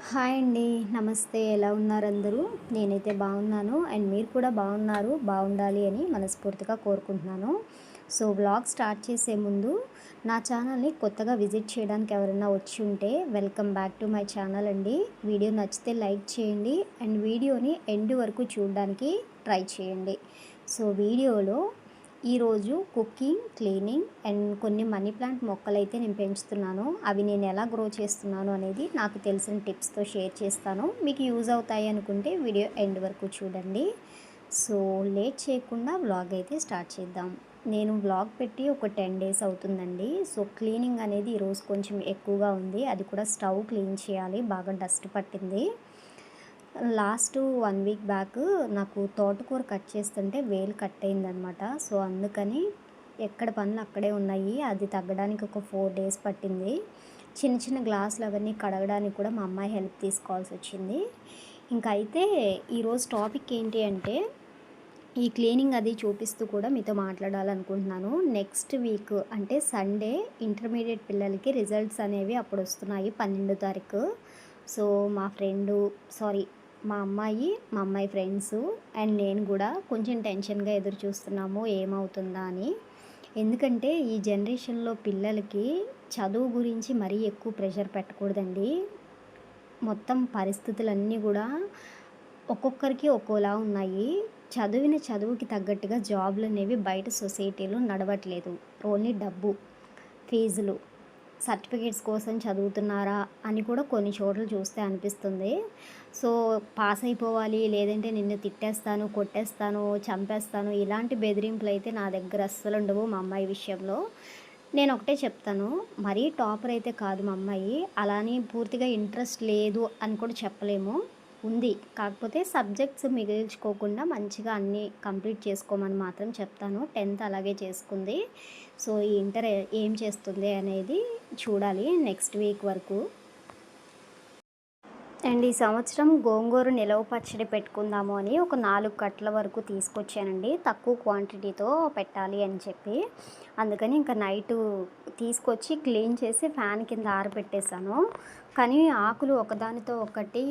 Hi అండి. నమస్తే. ఎలా ఉన్నారు అందరూ? నేనైతే బాగున్నాను. అండ్ మీరు కూడా బాగున్నారు, బాగుండాలి అని మనస్ఫూర్తిగా కోరుకుంటున్నాను. సో, వ్లాగ్ స్టార్ట్ చేసే ముందు నా ఛానల్‌ని కొత్తగా విజిట్ చేయడానికి ఎవరైనా వచ్చి ఉంటే welcome back to my channel అండి. వీడియో నచ్చితే లైక్ చేయండి అండ్ వీడియోని ఎండ్ వరకు చూడడానికి ట్రై చేయండి. సో, వీడియోలో ఈరోజు కుకింగ్, క్లీనింగ్ అండ్ కొన్ని మనీ ప్లాంట్ మొక్కలైతే నేను పెంచుతున్నాను. అవి నేను ఎలా గ్రో చేస్తున్నాను అనేది నాకు తెలిసిన టిప్స్‌తో షేర్ చేస్తాను. మీకు యూజ్ అవుతాయి అనుకుంటే వీడియో ఎండ్ వరకు చూడండి. సో, లేట్ చేయకుండా వ్లాగ్ అయితే స్టార్ట్ చేద్దాం. నేను వ్లాగ్ పెట్టి ఒక 10 డేస్ అవుతుందండి. సో, క్లీనింగ్ అనేది ఈరోజు కొంచెం ఎక్కువగా ఉంది. అది కూడా స్టవ్ క్లీన్ చేయాలి. బాగా డస్ట్ పట్టింది. లాస్ట్ 1 వీక్ బ్యాక్ నాకు తోటకూర కట్ చేస్తుంటే వేలు కట్ అయిందనమాట. సో, అందుకని ఎక్కడ పనులు అక్కడే ఉన్నాయి. అది తగ్గడానికి ఒక 4 డేస్ పట్టింది. చిన్న చిన్న గ్లాసులు అవన్నీ కడగడానికి కూడా మా అమ్మాయి హెల్ప్ తీసుకోవాల్సొచ్చింది. ఇంక అయితే ఈరోజు టాపిక్ ఏంటి అంటే, ఈ క్లీనింగ్ అది చూపిస్తూ కూడా మీతో మాట్లాడాలనుకుంటున్నాను. నెక్స్ట్ వీక్ అంటే సండే ఇంటర్మీడియేట్ పిల్లలకి రిజల్ట్స్ అనేవి అప్పుడొస్తున్నాయి 12 తారీఖు. సో, మా ఫ్రెండు సారీ మా అమ్మాయి ఫ్రెండ్సు అండ్ నేను గూడా కొంచెం టెన్షన్‌గా ఎదురు చూస్తున్నాము ఏమవుతుందా అని. ఎందుకంటే ఈ జనరేషన్‌లో పిల్లలకి చదువు గురించి మరీ ఎక్కువ ప్రెషర్ పెట్టకూడదండి. మొత్తం పరిస్థితులన్నీ గూడా ఒక్కొక్కరికి ఒక్కోలా ఉన్నాయి. చదివిన చదువుకి తగ్గట్టుగా జాబ్‌లనేవి బయట సొసైటీలో నడవట్లేదు. ఓన్లీ డబ్బు, ఫీజులు, సర్టిఫికేట్స్ కోసం చదువుతున్నారా అని కూడా కొన్ని చోట్ల చూస్తే అనిపిస్తుంది. సో, పాస్ అయిపోవాలి, లేదంటే నిన్ను తిట్టేస్తాను, కొట్టేస్తాను, చంపేస్తాను ఇలాంటి బెదిరింపులైతే నా దగ్గర అస్సలుండవు మా అమ్మాయి విషయంలో. నేనొకటే చెప్తాను, మరీ టాపర్ అయితే కాదు మా అమ్మాయి. అలా అని పూర్తిగా ఇంట్రెస్ట్ లేదు అని కూడా చెప్పలేము. ఉంది. కాకపోతే సబ్జెక్ట్స్ మిగిల్చుకోకుండా మంచిగా అన్నీ కంప్లీట్ చేసుకోమని మాత్రం చెప్తాను. 10థ్ అలాగే చేసుకుంది. సో, ఈ ఇంటర్ ఏం చేస్తుంది అనేది చూడాలి నెక్స్ట్ వీక్ వరకు. అండ్ ఈ సంవత్సరం గోంగూర నిలవ పచ్చడి పెట్టుకుందాము అని ఒక 4 కట్టల వరకు తీసుకొచ్చానండి. తక్కువ క్వాంటిటీతో పెట్టాలి అని చెప్పి. అందుకని ఇంకా నైటు తీసుకొచ్చి క్లీన్ చేసి ఫ్యాన్ కింద ఆరబెట్టేశాను. కానీ ఆకులు ఒకదానితో ఒకటి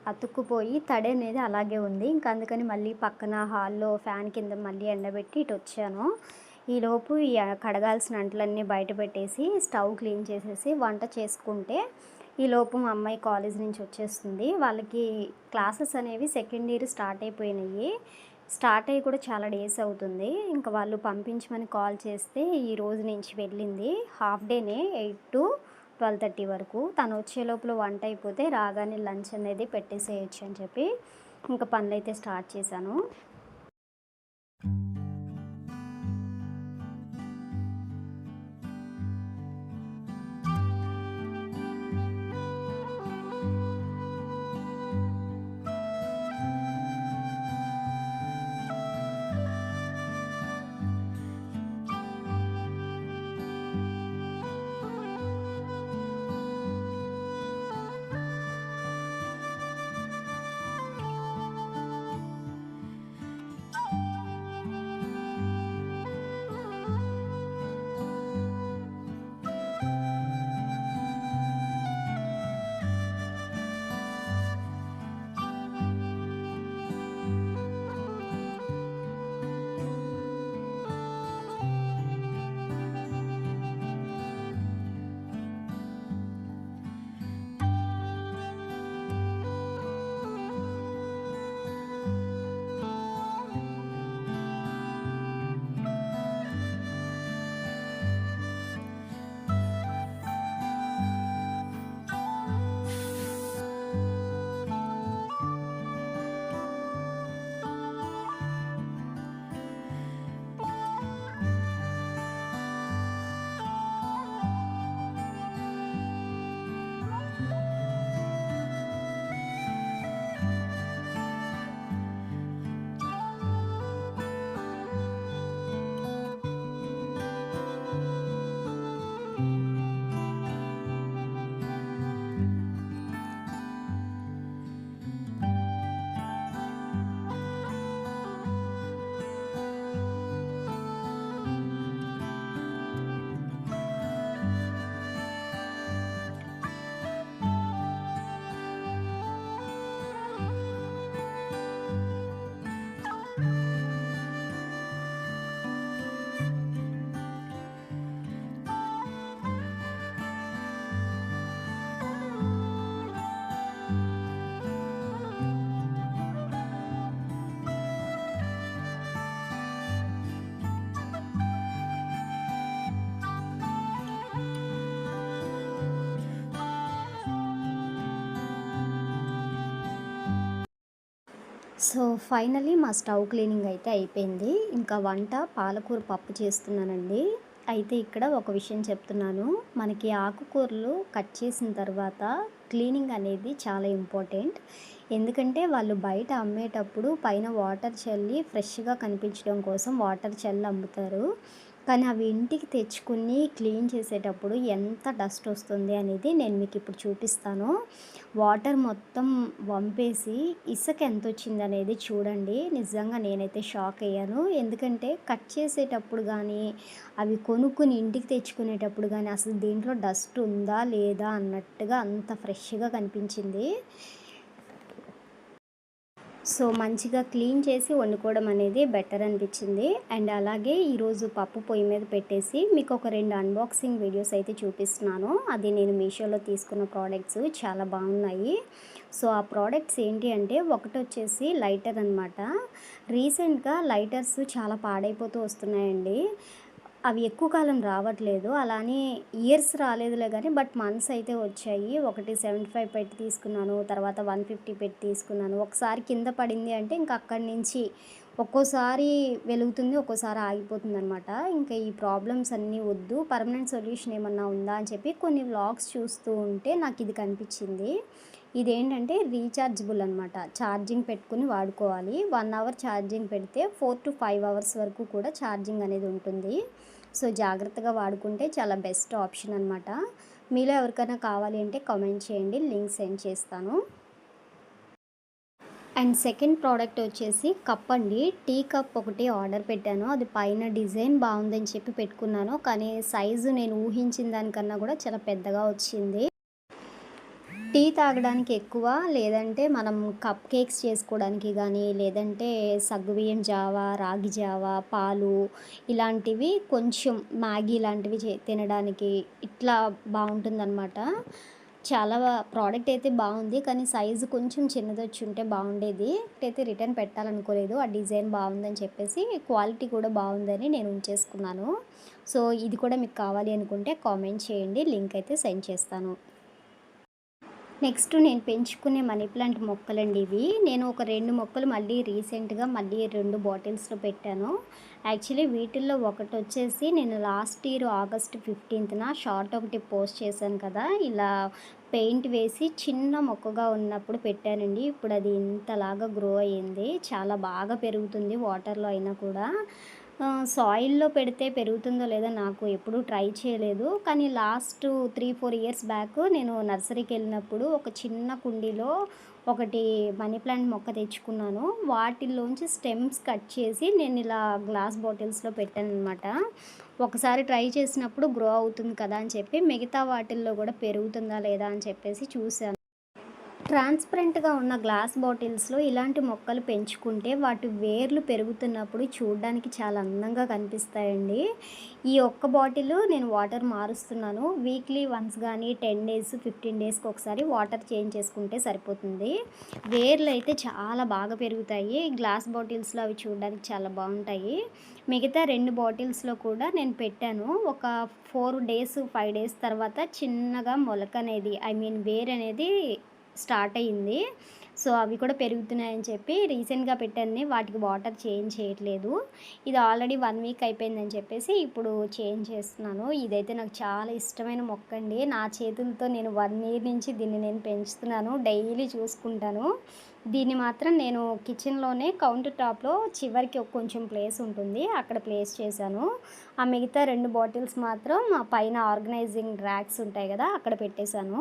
అతుక్కుపోయి తడి అనేది అలాగే ఉంది. ఇంకా అందుకని మళ్ళీ పక్కన హాల్‌లో ఫ్యాన్ కింద మళ్ళీ ఎండబెట్టి ఇటొచ్చాను. ఈలోపు కడగాల్సిన అంట్లన్నీ బయట పెట్టేసి స్టవ్ క్లీన్ చేసేసి వంట చేసుకుంటే ఈలోపు మా అమ్మాయి కాలేజ్ నుంచి వచ్చేస్తుంది. వాళ్ళకి క్లాసెస్ అనేవి సెకండ్ ఇయర్ స్టార్ట్ అయిపోయినాయి. స్టార్ట్ అయ్యి కూడా చాలా డేస్ అవుతుంది. ఇంకా వాళ్ళు పంపించమని కాల్ చేస్తే ఈ రోజు నుంచి వెళ్ళింది. హాఫ్ డేనే 8-12:30 వరకు. తను వచ్చే లోపల వంట అయిపోతే రాగానే లంచ్ అనేది పెట్టేసేయొచ్చు అని చెప్పి ఇంకా పనులైతే స్టార్ట్ చేశాను. సో ఫైనల్లీ మా స్టవ్ క్లీనింగ్ అయితే అయిపోయింది. ఇంకా వంట పాలకూర పప్పు చేస్తున్నానండి. అయితే ఇక్కడ ఒక విషయం చెప్తున్నాను. మనకి ఆకుకూరలు కట్ చేసిన తర్వాత క్లీనింగ్ అనేది చాలా ఇంపార్టెంట్. ఎందుకంటే వాళ్ళు బయట అమ్మేటప్పుడు పైన వాటర్ చల్లి ఫ్రెష్‌గా కనిపించడం కోసం వాటర్ చల్లి అమ్ముతారు. కానీ అవి ఇంటికి తెచ్చుకొని క్లీన్ చేసేటప్పుడు ఎంత డస్ట్ వస్తుంది అనేది నేను మీకు ఇప్పుడు చూపిస్తాను. వాటర్ మొత్తం వంపేసి ఇసుక ఎంతొచ్చిందనేది చూడండి. నిజంగా నేనైతే షాక్ అయ్యాను. ఎందుకంటే కట్ చేసేటప్పుడు గానీ, అవి కొనుక్కొని ఇంటికి తెచ్చుకునేటప్పుడు గానీ అసలు దీంట్లో డస్ట్ ఉందా? లేదా? అన్నట్టుగా అంత ఫ్రెష్‌గా కనిపించింది. సో మంచిగా క్లీన్ చేసి వండుకోవడం అనేది బెటర్ అనిపించింది. అండ్ అలాగే ఈరోజు పప్పు పొయ్యి మీద పెట్టేసి మీకు ఒక 2 అన్బాక్సింగ్ వీడియోస్ అయితే చూపిస్తున్నాను. అది నేను మీషోలో తీసుకున్న ప్రోడక్ట్స్ చాలా బాగున్నాయి. సో ఆ ప్రోడక్ట్స్ ఏంటి అంటే ఒకటొచ్చేసి లైటర్ అనమాట. రీసెంట్గా లైటర్స్ చాలా పాడైపోతూ వస్తున్నాయండి. అవి ఎక్కువ కాలం రావట్లేదు. అలానే ఇయర్స్ రాలేదులే గానీ, బట్ మంత్స్ అయితే వచ్చాయి. ఒకటి 75 పెట్టి తీసుకున్నాను. తర్వాత 150 పెట్టి తీసుకున్నాను. ఒకసారి కింద పడింది అంటే ఇంక అక్కడి నుంచి ఒక్కోసారి వెలుగుతుంది, ఒక్కోసారి ఆగిపోతుందనమాట. ఇంకా ఈ ప్రాబ్లమ్స్ అన్నీ వద్దు. పర్మనెంట్ సొల్యూషన్ ఏమన్నా ఉందా అని చెప్పి కొన్ని వ్లాగ్స్ చూస్తూ ఉంటే నాకిది కనిపించింది. ఇదేంటంటే రీచార్జబుల్ అనమాట. ఛార్జింగ్ పెట్టుకొని వాడుకోవాలి. 1 అవర్ ఛార్జింగ్ పెడితే 4-5 అవర్స్ వరకు కూడా ఛార్జింగ్ అనేది ఉంటుంది. సో జాగ్రత్తగా వాడుకుంటే చాలా బెస్ట్ ఆప్షన్ అనమాట. మీలో ఎవరికైనా కావాలి అంటే కామెంట్ చేయండి. లింక్ సెండ్ చేస్తాను. అండ్ సెకండ్ ప్రోడక్ట్ వచ్చేసి కప్ అండి. టీ కప్ ఒకటి ఆర్డర్ పెట్టాను. అది పైన డిజైన్ బాగుందని చెప్పి పెట్టుకున్నాను. కానీ సైజు నేను ఊహించిన దానికన్నా కూడా చాలా పెద్దగా వచ్చింది. టీ తాగడానికి ఎక్కువ, లేదంటే మనం కప్ కేక్స్ చేసుకోవడానికి కానీ, లేదంటే సగ్గుబియ్యం జావ, రాగి జావ, పాలు ఇలాంటివి కొంచెం మ్యాగీ ఇలాంటివి తినడానికి ఇట్లా బాగుంటుందన్నమాట. చాలా ప్రోడక్ట్ అయితే బాగుంది. కానీ సైజు కొంచెం చిన్నదొచ్చుంటే బాగుండేది. అయితే రిటర్న్ పెట్టాలనుకోలేదు. ఆ డిజైన్ బాగుందని చెప్పేసి క్వాలిటీ కూడా బాగుందని నేను ఉంచేసుకున్నాను. సో ఇది కూడా మీకు కావాలి అనుకుంటే కామెంట్ చేయండి. లింక్ అయితే సెండ్ చేస్తాను. నెక్స్ట్ నేను పెంచుకునే మనీ ప్లాంట్ మొక్కలండి ఇవి. నేను ఒక 2 మొక్కలు మళ్ళీ రీసెంట్‌గా 2 బాటిల్స్‌లో పెట్టాను. యాక్చువల్లీ వీటిల్లో ఒకటొచ్చేసి నేను లాస్ట్ ఇయర్ ఆగస్ట్ 15న షార్ట్ ఒకటి పోస్ట్ చేశాను కదా! ఇలా పెయింట్ వేసి చిన్న మొక్కగా ఉన్నప్పుడు పెట్టానండి. ఇప్పుడు అది ఇంతలాగా గ్రో అయ్యింది. చాలా బాగా పెరుగుతుంది వాటర్‌లో అయినా కూడా. సాయిల్‌లో పెడితే పెరుగుతుందో లేదో నాకు ఎప్పుడూ ట్రై చేయలేదు. కానీ లాస్ట్ 3-4 ఇయర్స్ బ్యాక్ నేను నర్సరీకెళ్ళినప్పుడు ఒక చిన్న కుండీలో ఒకటి మనీ ప్లాంట్ మొక్క తెచ్చుకున్నాను. వాటిల్లోంచి స్టెమ్స్ కట్ చేసి నేను ఇలా గ్లాస్ బాటిల్స్‌లో పెట్టాననమాట. ఒకసారి ట్రై చేసినప్పుడు గ్రో అవుతుంది కదా అని చెప్పి మిగతా వాటిల్లో కూడా పెరుగుతుందా లేదా అని చెప్పేసి చూసాను. ట్రాన్స్పరెంట్‌గా ఉన్న గ్లాస్ బాటిల్స్‌లో ఇలాంటి మొక్కలు పెంచుకుంటే వాటి వేర్లు పెరుగుతున్నప్పుడు చూడడానికి చాలా అందంగా కనిపిస్తాయండి. ఈ ఒక్క బాటిలు నేను వాటర్ మారుస్తున్నాను. వీక్లీ వన్స్ గానీ 10 డేస్, 15 డేస్‌కి ఒకసారి వాటర్ చేంజ్ చేసుకుంటే సరిపోతుంది. వేర్లు అయితే చాలా బాగా పెరుగుతాయి. గ్లాస్ బాటిల్స్‌లో అవి చూడడానికి చాలా బాగుంటాయి. మిగతా 2 బాటిల్స్‌లో కూడా నేను పెట్టాను. ఒక 4 డేస్, 5 డేస్ తర్వాత చిన్నగా మొలకనేది వేరనేది స్టార్ట్ అయ్యింది. సో అవి కూడా పెరుగుతున్నాయని చెప్పి రీసెంట్‌గా పెట్టాను. వాటికి వాటర్ చేంజ్ చేయట్లేదు. ఇది ఆల్రెడీ 1 వీక్ అయిపోయిందని చెప్పేసి ఇప్పుడు చేంజ్ చేస్తున్నాను. ఇదైతే నాకు చాలా ఇష్టమైన మొక్క అండి. నా చేతులతో నేను 1 ఇయర్ నుంచి దీన్ని నేను పెంచుతున్నాను. డైలీ చూసుకుంటాను. దీన్ని మాత్రం నేను కిచెన్‌లోనే కౌంటర్ టాప్‌లో చివరికి కొంచెం ప్లేస్ ఉంటుంది. అక్కడ ప్లేస్ చేశాను. ఆ మిగతా 2 బాటిల్స్ మాత్రం పైన ఆర్గనైజింగ్ ర్యాక్స్ ఉంటాయి కదా! అక్కడ పెట్టేశాను.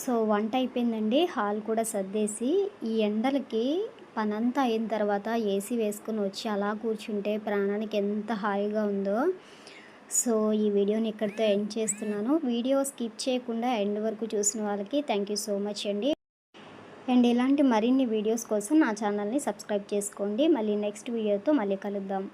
సో వంట అయిపోయిందండి. హాల్ కూడా సర్దేసి ఈ ఎండలకి పనంతా అయిన తర్వాత ఏసీ వేసుకొని వచ్చి అలా కూర్చుంటే ప్రాణానికి ఎంత హాయిగా ఉందో. సో ఈ వీడియోని ఇక్కడితో ఎండ్ చేస్తున్నాను. వీడియో స్కిప్ చేయకుండా ఎండ్ వరకు చూసిన వాళ్ళకి థ్యాంక్ యూ సో మచ్ అండి. అండ్ ఇలాంటి మరిన్ని వీడియోస్ కోసం నా ఛానల్ని సబ్స్క్రైబ్ చేసుకోండి. మళ్ళీ నెక్స్ట్ వీడియోతో మళ్ళీ కలుద్దాం.